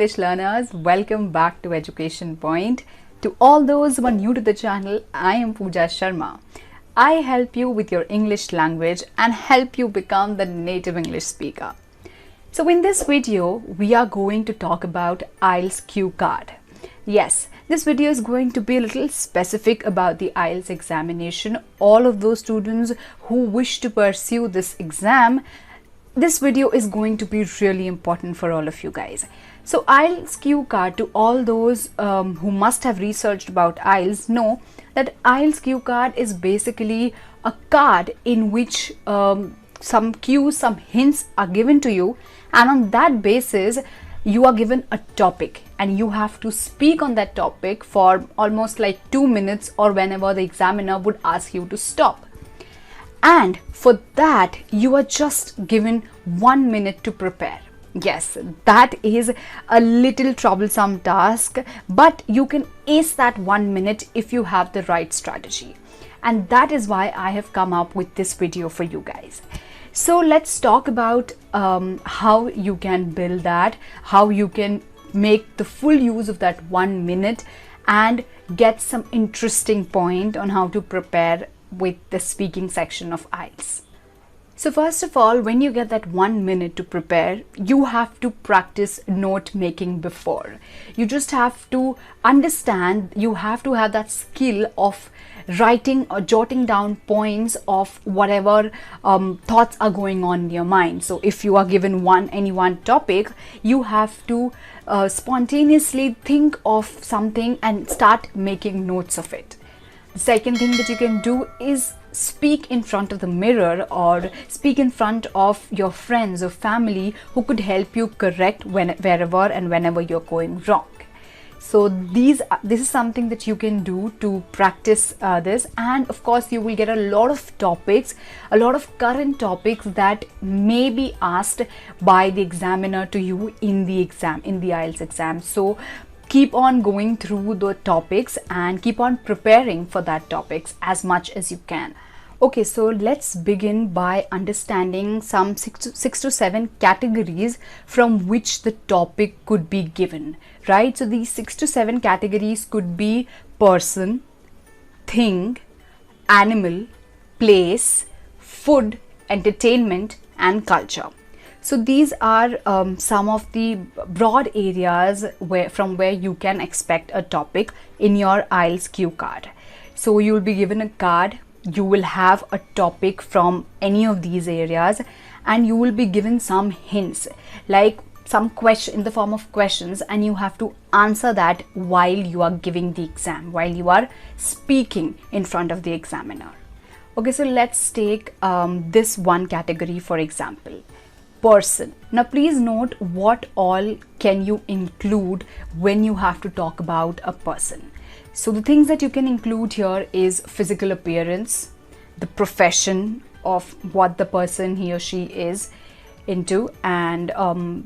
English learners, welcome back to Education Point. To all those who are new to the channel, I am Pooja Sharma. I help you with your English language and help you become the native English speaker. So in this video, we are going to talk about IELTS cue card. Yes, this video is going to be a little specific about the IELTS examination. All of those students who wish to pursue this exam, this video is going to be really important for all of you guys. So IELTS cue card, to all those who must have researched about IELTS, know that IELTS cue card is basically a card in which some cues, some hints are given to you, and on that basis you are given a topic and you have to speak on that topic for almost like 2 minutes or whenever the examiner would ask you to stop. And for that, you are just given 1 minute to prepare. Yes, that is a little troublesome task, but you can ace that 1 minute if you have the right strategy. And that is why I have come up with this video for you guys. So let's talk about how you can build that, how you can make the full use of that 1 minute and get some interesting point on how to prepare with the speaking section of IELTS. So first of all, when you get that 1 minute to prepare, you have to practice note making before. You just have to understand, you have to have that skill of writing or jotting down points of whatever thoughts are going on in your mind. So if you are given any one topic, you have to spontaneously think of something and start making notes of it. The second thing that you can do is speak in front of the mirror or speak in front of your friends or family who could help you correct wherever and whenever you're going wrong. So this is something that you can do to practice this, and of course you will get a lot of topics, a lot of current topics that may be asked by the examiner to you in the exam, in the IELTS exam. So keep on going through the topics and keep on preparing for that topics as much as you can. Okay, so let's begin by understanding some 6 to 7 categories from which the topic could be given, right? So these 6 to 7 categories could be person, thing, animal, place, food, entertainment, and culture. So these are some of the broad areas from where you can expect a topic in your IELTS cue card. So you will be given a card, you will have a topic from any of these areas, and you will be given some hints, like some question in the form of questions, and you have to answer that while you are giving the exam, while you are speaking in front of the examiner. Okay, so let's take this one category for example. Person. Now please note what all can you include when you have to talk about a person. So the things that you can include here is physical appearance, the profession of what the person he or she is into, and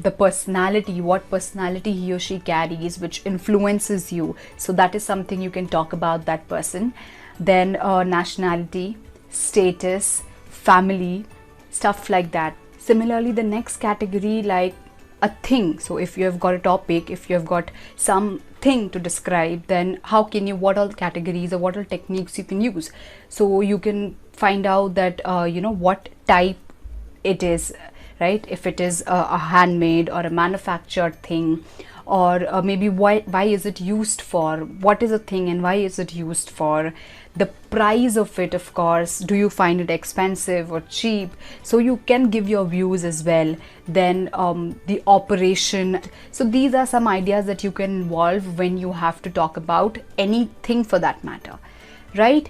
the personality, what personality he or she carries, which influences you. So that is something you can talk about that person. Then nationality, status, family, stuff like that. Similarly, the next category, like a thing. So if you have got a topic, if you have got something to describe, then how can you, what all categories or what all techniques you can use? So you can find out that what type it is, right? If it is a handmade or a manufactured thing, or maybe why is it used for, what is a thing and why is it used for, the price of it, of course, do you find it expensive or cheap? So you can give your views as well. Then the operation. So these are some ideas that you can involve when you have to talk about anything for that matter, right?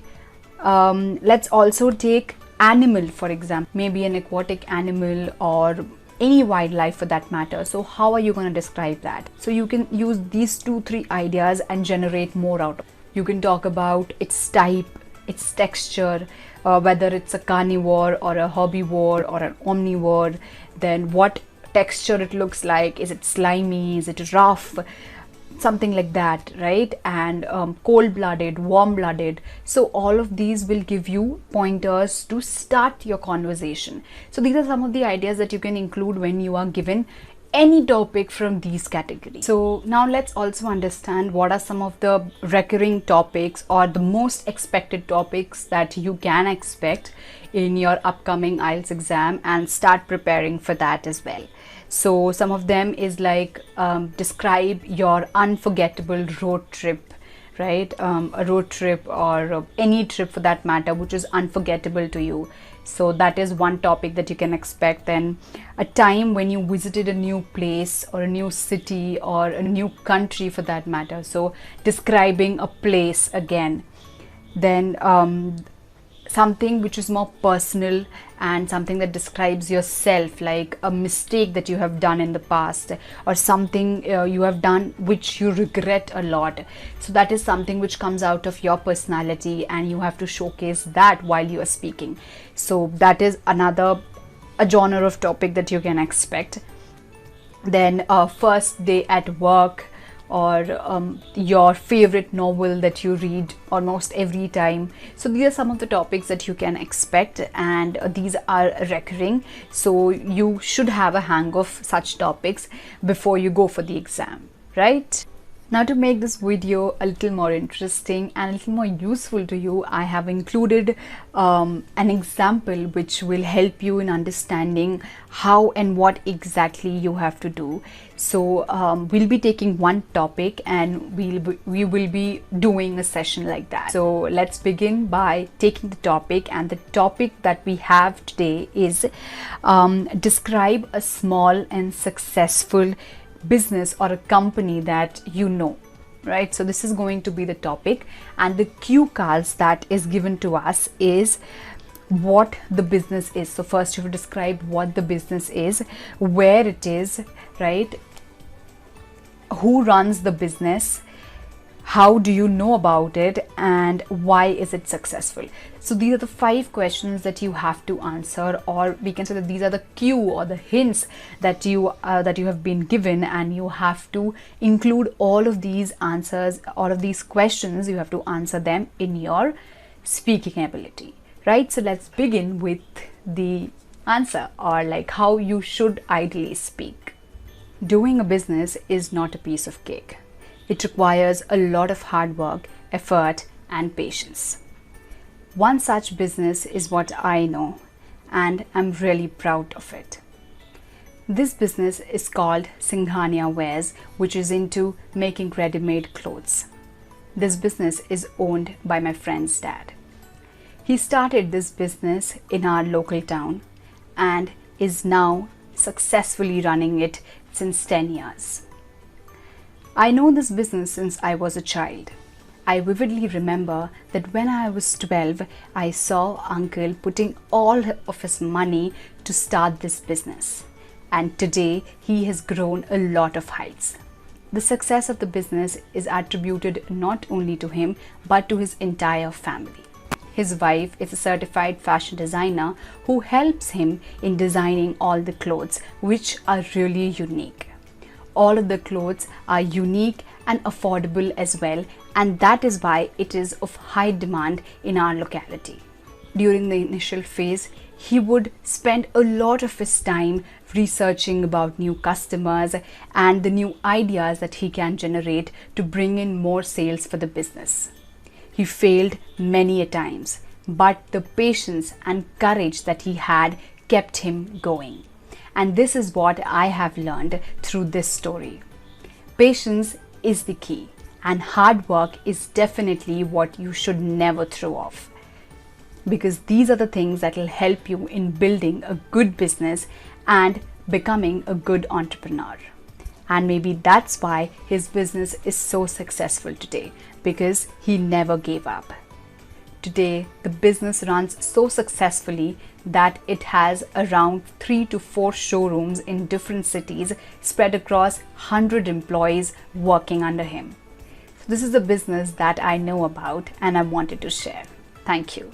Let's also take animal, for example, maybe an aquatic animal or any wildlife for that matter. So how are you going to describe that? So you can use these 2-3 ideas and generate more out of it. You can talk about its type, its texture, whether it's a carnivore or a herbivore or an omnivore, then what texture it looks like, is it slimy, is it rough, something like that, right? And cold-blooded, warm-blooded. So all of these will give you pointers to start your conversation. So these are some of the ideas that you can include when you are given any topic from these categories. So now let's also understand what are some of the recurring topics or the most expected topics that you can expect in your upcoming IELTS exam, and start preparing for that as well. So some of them is like describe your unforgettable road trip, right? A road trip or any trip for that matter which is unforgettable to you. So that is one topic that you can expect. Then a time when you visited a new place or a new city or a new country for that matter, so describing a place again. Then something which is more personal and something that describes yourself, like a mistake that you have done in the past or something you have done which you regret a lot. So that is something which comes out of your personality and you have to showcase that while you are speaking. So that is another genre of topic that you can expect. Then first day at work, or your favorite novel that you read almost every time. So these are some of the topics that you can expect, and these are recurring, so you should have a hang of such topics before you go for the exam, right? Now, to make this video a little more interesting and a little more useful to you, I have included an example which will help you in understanding how and what exactly you have to do. So we'll be taking one topic and we will be doing a session like that. So let's begin by taking the topic, and the topic that we have today is describe a small and successful business or a company that you know, right? So this is going to be the topic, and the cue cards that is given to us is what the business is. So first you have to describe what the business is, where it is, right? Who runs the business, how do you know about it, and why is it successful? So these are the 5 questions that you have to answer, or we can say that these are the cue or the hints that you have been given, and you have to include all of these answers, all of these questions. You have to answer them in your speaking ability, right? So let's begin with the answer, or like how you should ideally speak. Doing a business is not a piece of cake. It requires a lot of hard work, effort, and patience. One such business is what I know, and I'm really proud of it. This business is called Singhania Wares, which is into making ready-made clothes. This business is owned by my friend's dad. He started this business in our local town and is now successfully running it since 10 years. I know this business since I was a child. I vividly remember that when I was 12, I saw uncle putting all of his money to start this business. And today, he has grown a lot of heights. The success of the business is attributed not only to him, but to his entire family. His wife is a certified fashion designer who helps him in designing all the clothes, which are really unique. All of the clothes are unique and affordable as well, and that is why it is of high demand in our locality. During the initial phase, he would spend a lot of his time researching about new customers and the new ideas that he can generate to bring in more sales for the business. He failed many a times, but the patience and courage that he had kept him going. And this is what I have learned through this story. Patience is the key, and hard work is definitely what you should never throw off, because these are the things that will help you in building a good business and becoming a good entrepreneur. And maybe that's why his business is so successful today, because he never gave up. Today, the business runs so successfully that it has around 3 to 4 showrooms in different cities spread across 100 employees working under him. So this is a business that I know about and I wanted to share. Thank you.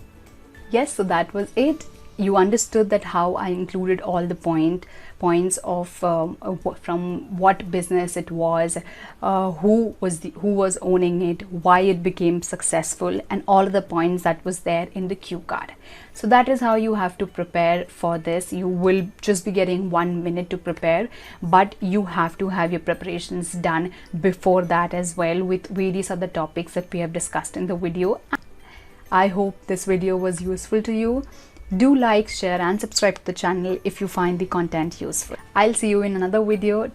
Yes, so that was it. you understood that how I included all the points of from what business it was, who was owning it, why it became successful, and all of the points that was there in the cue card. So that is how you have to prepare for this. You will just be getting 1 minute to prepare, but you have to have your preparations done before that as well, with various other topics that we have discussed in the video. I hope this video was useful to you. Do like, share and subscribe to the channel if you find the content useful. I'll see you in another video.